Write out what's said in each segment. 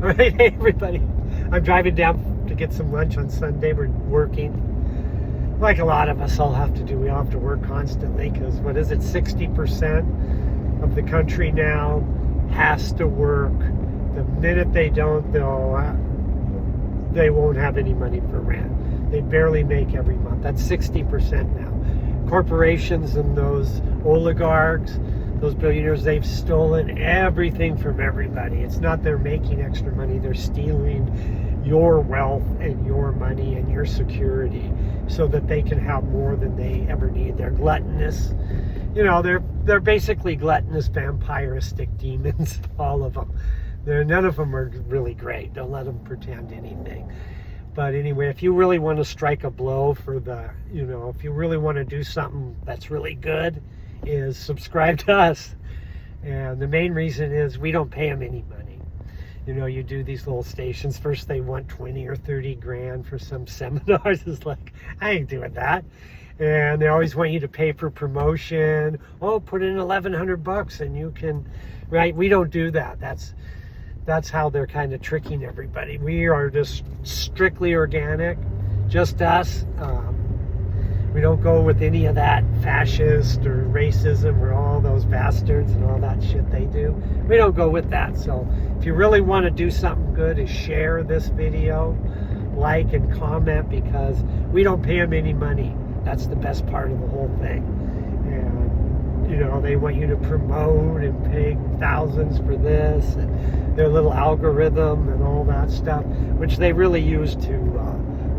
All right, hey everybody. I'm driving down to get some lunch on Sunday. We're working. Like a lot of us all have to do. We all have to work constantly because, 60% of the country now has to work. The minute they don't, they won't have any money for rent. They barely make every month. That's 60% now. Corporations and those oligarchs, those billionaires, they've stolen everything from everybody. It's not they're making extra money, they're stealing your wealth and your money and your security so that they can have more than they ever need. They're gluttonous. You know, they're basically gluttonous, vampiristic demons, all of them. None of them are really great. Don't let them pretend anything. But anyway, if you really want to strike a blow for if you really want to do something that's really good, is subscribe to us. And the main reason is we don't pay them any money. You do these little stations. First they want 20 or 30 grand for some seminars. It's like, I ain't doing that. And they always want you to pay for promotion. Oh, put in $1,100 and you can, right? We don't do that. That's how they're kind of tricking everybody. We are just strictly organic, just us. We don't go with any of that fascist or racism or all those bastards and all that shit they do. We don't go with that. So if you really want to do something good, is share this video, like and comment, because we don't pay them any money. That's the best part of the whole thing. And they want you to promote and pay thousands for this and their little algorithm and all that stuff, which they really use to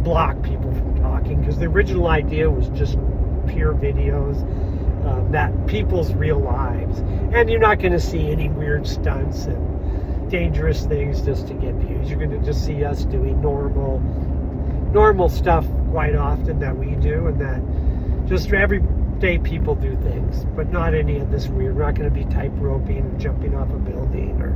block people from talking, because the original idea was just pure videos, that people's real lives, and you're not going to see any weird stunts and dangerous things just to get views. You're going to just see us doing normal stuff quite often that we do, and that just everyday people do things, but not any of this weird. We're not going to be tight roping or jumping off a building or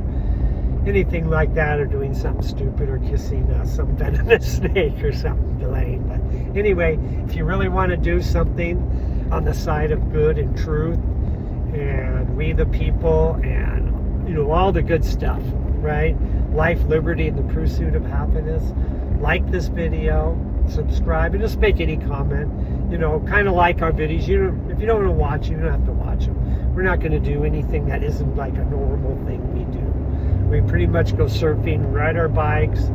anything like that, or doing something stupid, or kissing some venomous snake or something delayed. But anyway, if you really want to do something on the side of good and truth and we the people and all the good stuff, right? Life, liberty, and the pursuit of happiness, like this video, subscribe, and just make any comment. Kind of like our videos. If you don't want to watch, you don't have to watch them. We're not going to do anything that isn't like a normal thing we do. We pretty much go surfing, ride our bikes.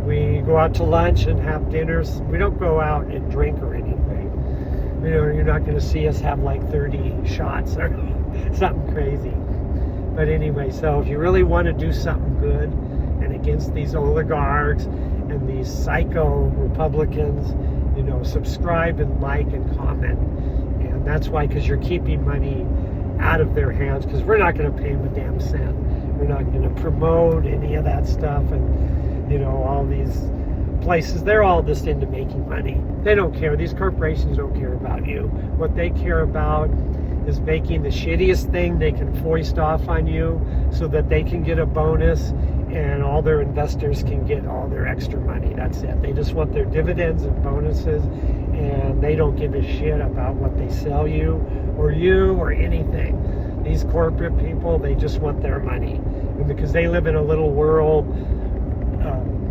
We go out to lunch and have dinners. We don't go out and drink or anything. You're not going to see us have like 30 shots or something crazy. But anyway, so if you really want to do something good and against these oligarchs and these psycho Republicans, subscribe and like and comment. And that's why, because you're keeping money out of their hands, because we're not going to pay them a damn cent. We're not going to promote any of that stuff. And, all these places, they're all just into making money. They don't care. These corporations don't care about you. What they care about is making the shittiest thing they can foist off on you so that they can get a bonus and all their investors can get all their extra money. That's it. They just want their dividends and bonuses, and they don't give a shit about what they sell you or anything. These corporate people, they just want their money. And because they live in a little world,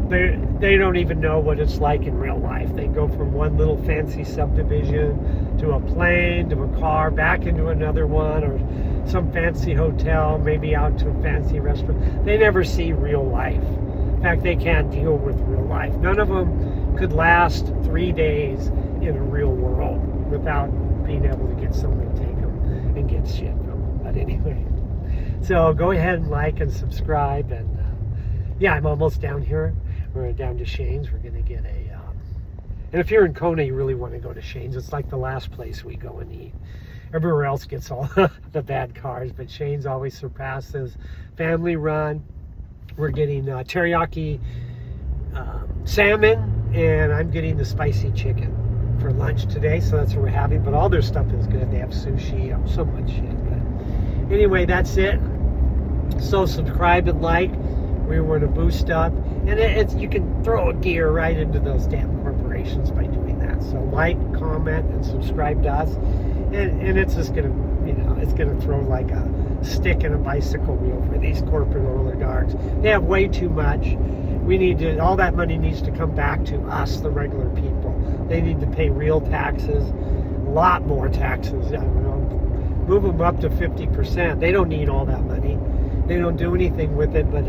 they don't even know what it's like in real life. They go from one little fancy subdivision to a plane, to a car, back into another one, or some fancy hotel, maybe out to a fancy restaurant. They never see real life. In fact, they can't deal with real life. None of them could last 3 days in a real world without being able to get someone to take them and get shit from them. But anyway, so go ahead and like and subscribe. And I'm almost down here. We're down to Shane's. We're going to get and if you're in Kona, you really want to go to Shane's. It's like the last place we go and eat. Everywhere else gets all the bad cars, but Shane's always surpasses. Family run. We're getting teriyaki salmon, and I'm getting the spicy chicken for lunch today, so that's what we're having. But all their stuff is good. They have sushi, so much shit. But anyway, that's it. So subscribe and like. We want to boost up, and you can throw a gear right into those damn corporations by doing that. So like, comment, and subscribe to us, and it's just gonna, it's gonna throw like a stick in a bicycle wheel for these corporate oligarchs. They have way too much. We need to, all that money needs to come back to us, the regular people. They need to pay real taxes, a lot more taxes. I don't know, move them up to 50%. They don't need all that money. They don't do anything with it but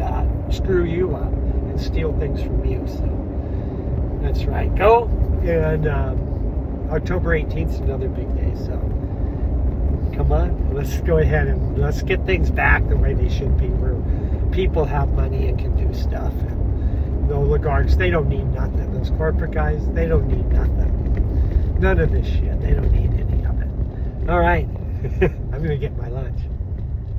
screw you up and steal things from you. So that's right. Go. And October 18th is another big day. So come on, let's go ahead and let's get things back the way they should be, where people have money and can do stuff. And the oligarchs, they don't need nothing. Those corporate guys, they don't need nothing. None of this shit. They don't need any of it. All right. I'm going to get my lunch.